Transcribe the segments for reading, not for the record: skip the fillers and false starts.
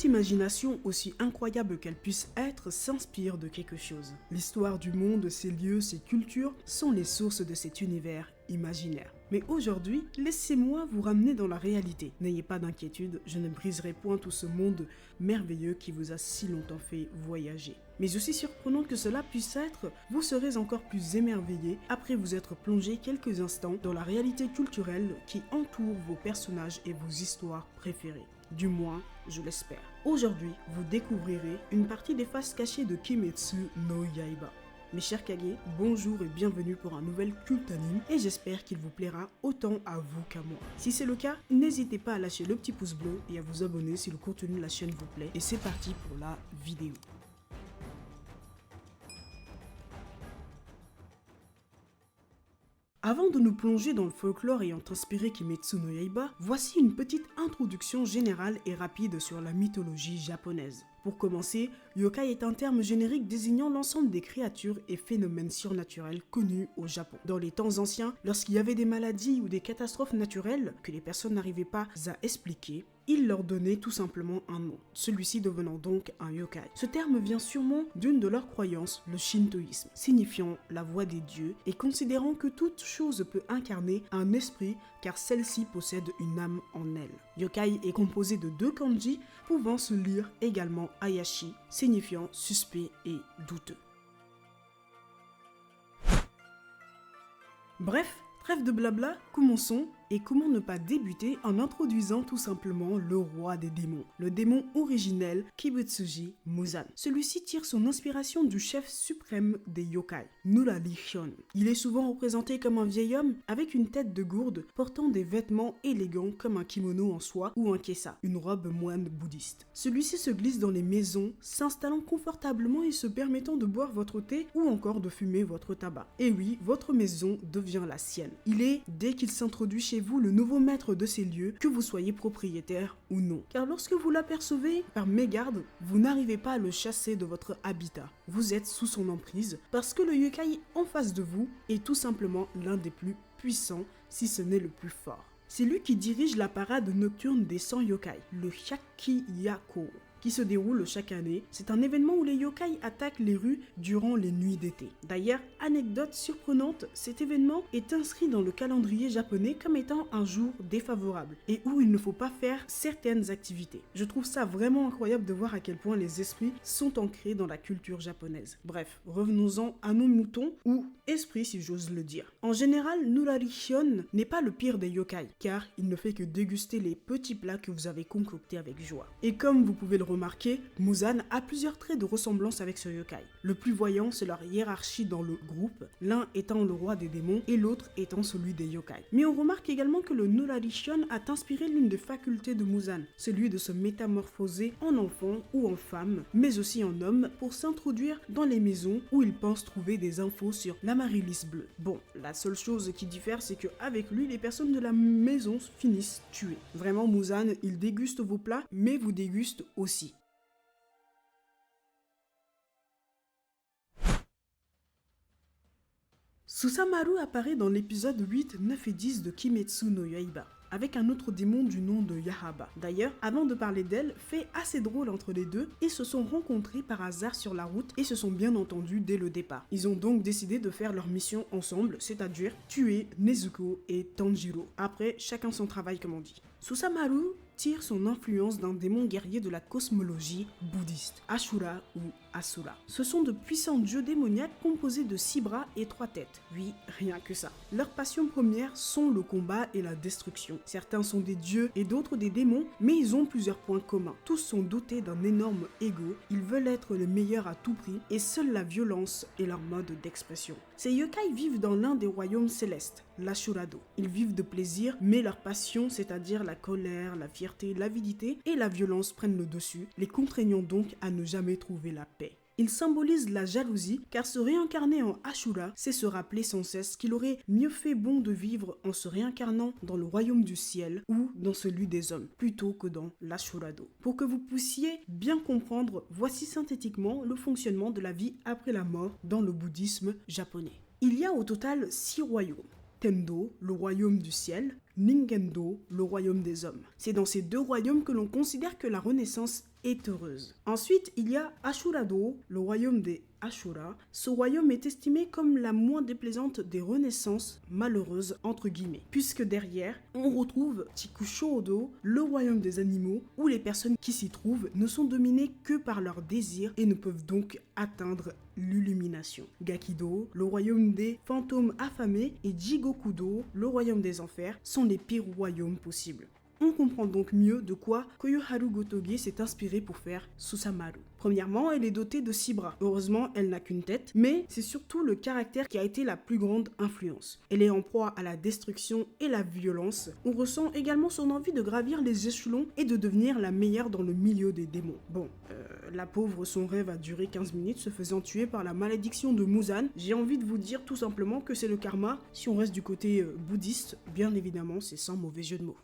toute imagination, aussi incroyable qu'elle puisse être, s'inspire de quelque chose. L'histoire du monde, ses lieux, ses cultures sont les sources de cet univers imaginaire. Mais aujourd'hui, laissez-moi vous ramener dans la réalité. N'ayez pas d'inquiétude, je ne briserai point tout ce monde merveilleux qui vous a si longtemps fait voyager. Mais aussi surprenant que cela puisse être, vous serez encore plus émerveillé après vous être plongé quelques instants dans la réalité culturelle qui entoure vos personnages et vos histoires préférées. Du moins, je l'espère. Aujourd'hui, vous découvrirez une partie des faces cachées de Kimetsu no Yaiba. Mes chers Kage, bonjour et bienvenue pour un nouvel culte anime et j'espère qu'il vous plaira autant à vous qu'à moi. Si c'est le cas, n'hésitez pas à lâcher le petit pouce bleu et à vous abonner si le contenu de la chaîne vous plaît. Et c'est parti pour la vidéo. Avant de nous plonger dans le folklore ayant inspiré Kimetsu no Yaiba, voici une petite introduction générale et rapide sur la mythologie japonaise. Pour commencer, yokai est un terme générique désignant l'ensemble des créatures et phénomènes surnaturels connus au Japon. Dans les temps anciens, lorsqu'il y avait des maladies ou des catastrophes naturelles que les personnes n'arrivaient pas à expliquer, ils leur donnaient tout simplement un nom, celui-ci devenant donc un yokai. Ce terme vient sûrement d'une de leurs croyances, le shintoïsme, signifiant la voix des dieux et considérant que toute chose peut incarner un esprit car celle-ci possède une âme en elle. Yokai est composé de deux kanji pouvant se lire également Ayashi, signifiant suspect et douteux. Bref, trêve de blabla, commençons. Et comment ne pas débuter en introduisant tout simplement le roi des démons, le démon originel Kibutsuji Muzan. Celui-ci tire son inspiration du chef suprême des yokai, Nurari-hyun. Il est souvent représenté comme un vieil homme avec une tête de gourde portant des vêtements élégants comme un kimono en soie ou un kesa, une robe moine bouddhiste. Celui-ci se glisse dans les maisons, s'installant confortablement et se permettant de boire votre thé ou encore de fumer votre tabac. Et oui, votre maison devient la sienne. Il est, dès qu'il s'introduit chez vous, le nouveau maître de ces lieux, que vous soyez propriétaire ou non. Car lorsque vous l'apercevez par mégarde, vous n'arrivez pas à le chasser de votre habitat. Vous êtes sous son emprise parce que le yokai en face de vous est tout simplement l'un des plus puissants, si ce n'est le plus fort. C'est lui qui dirige la parade nocturne des 100 yokai, le Hyakki-Yako, qui se déroule chaque année. C'est un événement où les yokai attaquent les rues durant les nuits d'été. D'ailleurs, anecdote surprenante, cet événement est inscrit dans le calendrier japonais comme étant un jour défavorable et où il ne faut pas faire certaines activités. Je trouve ça vraiment incroyable de voir à quel point les esprits sont ancrés dans la culture japonaise. Bref, revenons-en à nos moutons, ou esprits si j'ose le dire. En général, Nurari-hyun n'est pas le pire des yokai, car il ne fait que déguster les petits plats que vous avez concoctés avec joie. Et comme vous pouvez le remarquer, Muzan a plusieurs traits de ressemblance avec ce yokai. Le plus voyant, c'est leur hiérarchie dans le groupe, l'un étant le roi des démons et l'autre étant celui des yokai. Mais on remarque également que le Nurari-hyun a inspiré l'une des facultés de Muzan, celui de se métamorphoser en enfant ou en femme, mais aussi en homme, pour s'introduire dans les maisons où il pense trouver des infos sur l'amaryllis bleue. Bon, la seule chose qui diffère, c'est qu'avec lui, les personnes de la maison finissent tuées. Vraiment, Muzan, il déguste vos plats, mais vous déguste aussi. Susamaru apparaît dans l'épisode 8, 9 et 10 de Kimetsu no Yaiba, avec un autre démon du nom de Yahaba. D'ailleurs, avant de parler d'elle, fait assez drôle entre les deux, ils se sont rencontrés par hasard sur la route et se sont bien entendus dès le départ. Ils ont donc décidé de faire leur mission ensemble, c'est-à-dire tuer Nezuko et Tanjiro. Après, chacun son travail comme on dit. Susamaru tire son influence d'un démon guerrier de la cosmologie bouddhiste, Ashura ou Asura. Ce sont de puissants dieux démoniaques composés de 6 bras et 3 têtes. Oui, rien que ça. Leurs passions premières sont le combat et la destruction. Certains sont des dieux et d'autres des démons, mais ils ont plusieurs points communs. Tous sont dotés d'un énorme ego, ils veulent être les meilleurs à tout prix et seule la violence est leur mode d'expression. Ces yokai vivent dans l'un des royaumes célestes, l'Ashurado. Ils vivent de plaisir, mais leur passion, c'est-à-dire la colère, la fierté, l'avidité et la violence prennent le dessus, les contraignant donc à ne jamais trouver la paix. Il symbolise la jalousie, car se réincarner en Ashura, c'est se rappeler sans cesse qu'il aurait mieux fait bon de vivre en se réincarnant dans le royaume du ciel ou dans celui des hommes, plutôt que dans l'Ashurado. Pour que vous puissiez bien comprendre, voici synthétiquement le fonctionnement de la vie après la mort dans le bouddhisme japonais. Il y a au total 6 royaumes. Tendo, le royaume du ciel, Ningendo, le royaume des hommes. C'est dans ces 2 royaumes que l'on considère que la renaissance est heureuse. Ensuite, il y a Ashura-do, le royaume des Ashura. Ce royaume est estimé comme la moins déplaisante des renaissances malheureuses entre guillemets, puisque derrière, on retrouve Chikusho-do, le royaume des animaux, où les personnes qui s'y trouvent ne sont dominées que par leurs désirs et ne peuvent donc atteindre l'illumination. Gakido, le royaume des fantômes affamés, et Jigoku-do, le royaume des enfers, sont les pires royaumes possibles. On comprend donc mieux de quoi Koyoharu Gotoge s'est inspiré pour faire Susamaru. Premièrement, elle est dotée de 6 bras. Heureusement, elle n'a qu'une tête, mais c'est surtout le caractère qui a été la plus grande influence. Elle est en proie à la destruction et la violence. On ressent également son envie de gravir les échelons et de devenir la meilleure dans le milieu des démons. La pauvre, son rêve a duré 15 minutes, se faisant tuer par la malédiction de Muzan. J'ai envie de vous dire tout simplement que c'est le karma. Si on reste du côté bouddhiste, bien évidemment, c'est sans mauvais jeu de mots.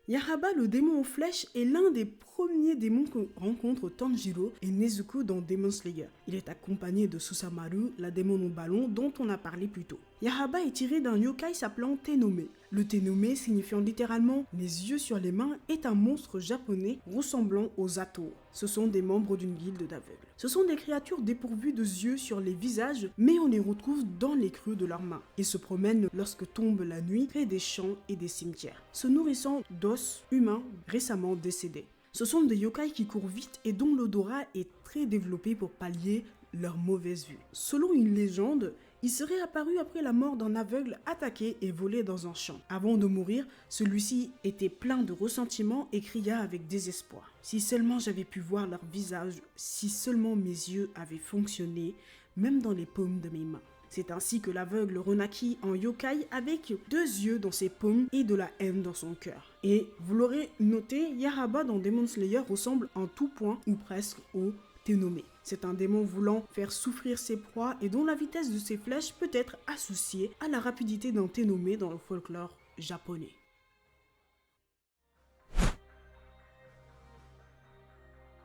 Yahaba, le démon aux flèches, est l'un des premiers démons que rencontrent Tanjiro et Nezuko dans Demon Slayer. Il est accompagné de Susamaru, la démon au ballon dont on a parlé plus tôt. Yahaba est tiré d'un yokai s'appelant Tenome. Le Tenome, signifiant littéralement les yeux sur les mains, est un monstre japonais ressemblant aux Ato. Ce sont des membres d'une guilde d'aveugles. Ce sont des créatures dépourvues de yeux sur les visages, mais on les retrouve dans les creux de leurs mains. Ils se promènent lorsque tombe la nuit près des champs et des cimetières, se nourrissant d'os humains récemment décédés. Ce sont des yokai qui courent vite et dont l'odorat est très développé pour pallier leur mauvaise vue. Selon une légende, il serait apparu après la mort d'un aveugle attaqué et volé dans un champ. Avant de mourir, celui-ci était plein de ressentiment et cria avec désespoir. Si seulement j'avais pu voir leur visage, si seulement mes yeux avaient fonctionné, même dans les paumes de mes mains. C'est ainsi que l'aveugle renaquit en yokai avec 2 yeux dans ses paumes et de la haine dans son cœur. Et vous l'aurez noté, Yahaba dans Demon Slayer ressemble en tout point ou presque au Tenome. C'est un démon voulant faire souffrir ses proies et dont la vitesse de ses flèches peut être associée à la rapidité d'un Tenome dans le folklore japonais.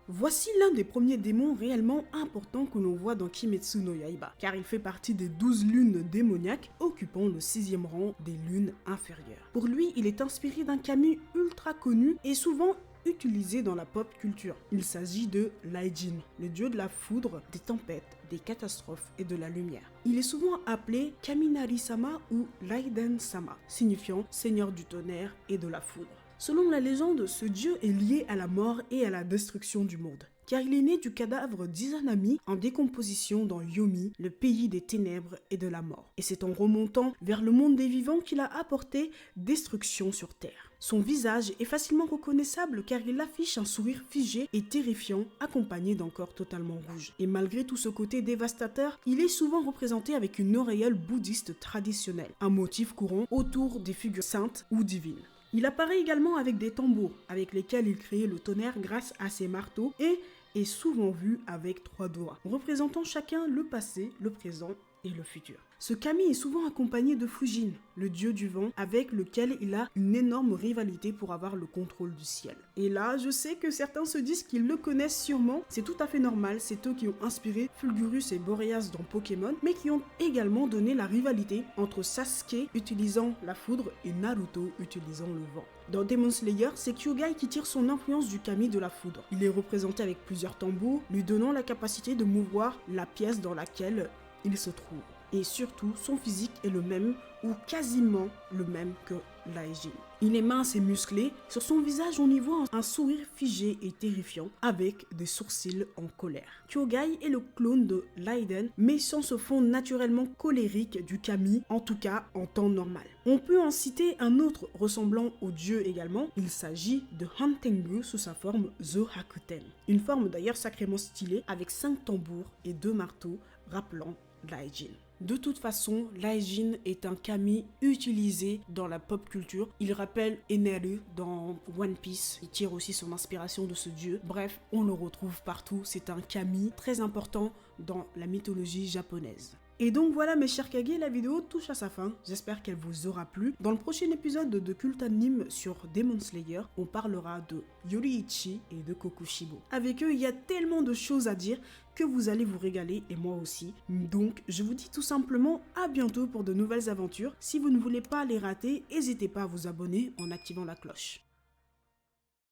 Voici l'un des premiers démons réellement importants que l'on voit dans Kimetsu no Yaiba, car il fait partie des 12 lunes démoniaques occupant le 6e rang des lunes inférieures. Pour lui, il est inspiré d'un kami ultra connu et souvent utilisé dans la pop culture. Il s'agit de Laijin, le dieu de la foudre, des tempêtes, des catastrophes et de la lumière. Il est souvent appelé Kaminari-sama ou Raiden-sama, signifiant seigneur du tonnerre et de la foudre. Selon la légende, ce dieu est lié à la mort et à la destruction du monde, car il est né du cadavre d'Izanami en décomposition dans Yomi, le pays des ténèbres et de la mort. Et c'est en remontant vers le monde des vivants qu'il a apporté destruction sur Terre. Son visage est facilement reconnaissable car il affiche un sourire figé et terrifiant accompagné d'un corps totalement rouge. Et malgré tout ce côté dévastateur, il est souvent représenté avec une auréole bouddhiste traditionnelle, un motif courant autour des figures saintes ou divines. Il apparaît également avec des tambours, avec lesquels il créait le tonnerre grâce à ses marteaux et est souvent vu avec 3 doigts, représentant chacun le passé, le présent et le futur. Ce kami est souvent accompagné de Fujin, le dieu du vent, avec lequel il a une énorme rivalité pour avoir le contrôle du ciel. Et là, je sais que certains se disent qu'ils le connaissent sûrement, c'est tout à fait normal, c'est eux qui ont inspiré Fulgurus et Boreas dans Pokémon, mais qui ont également donné la rivalité entre Sasuke utilisant la foudre et Naruto utilisant le vent. Dans Demon Slayer, c'est Kyugai qui tire son influence du kami de la foudre. Il est représenté avec plusieurs tambours, lui donnant la capacité de mouvoir la pièce dans laquelle il se trouve. Et surtout, son physique est le même ou quasiment le même que Laijin. Il est mince et musclé, sur son visage on y voit un sourire figé et terrifiant avec des sourcils en colère. Kyugai est le clone de Raiden, mais sans ce fond naturellement colérique du kami, en tout cas en temps normal. On peut en citer un autre ressemblant au dieu également, il s'agit de Hantengu sous sa forme Zohakuten. Une forme d'ailleurs sacrément stylée avec 5 tambours et 2 marteaux rappelant Laijin. De toute façon, Laijin est un kami utilisé dans la pop culture. Il rappelle Eneru dans One Piece. Il tire aussi son inspiration de ce dieu. Bref, on le retrouve partout. C'est un kami très important dans la mythologie japonaise. Et donc voilà mes chers Kage, la vidéo touche à sa fin, j'espère qu'elle vous aura plu. Dans le prochain épisode de Cult Anime sur Demon Slayer, on parlera de Yoriichi et de Kokushibo. Avec eux, il y a tellement de choses à dire que vous allez vous régaler et moi aussi. Donc je vous dis tout simplement à bientôt pour de nouvelles aventures. Si vous ne voulez pas les rater, n'hésitez pas à vous abonner en activant la cloche.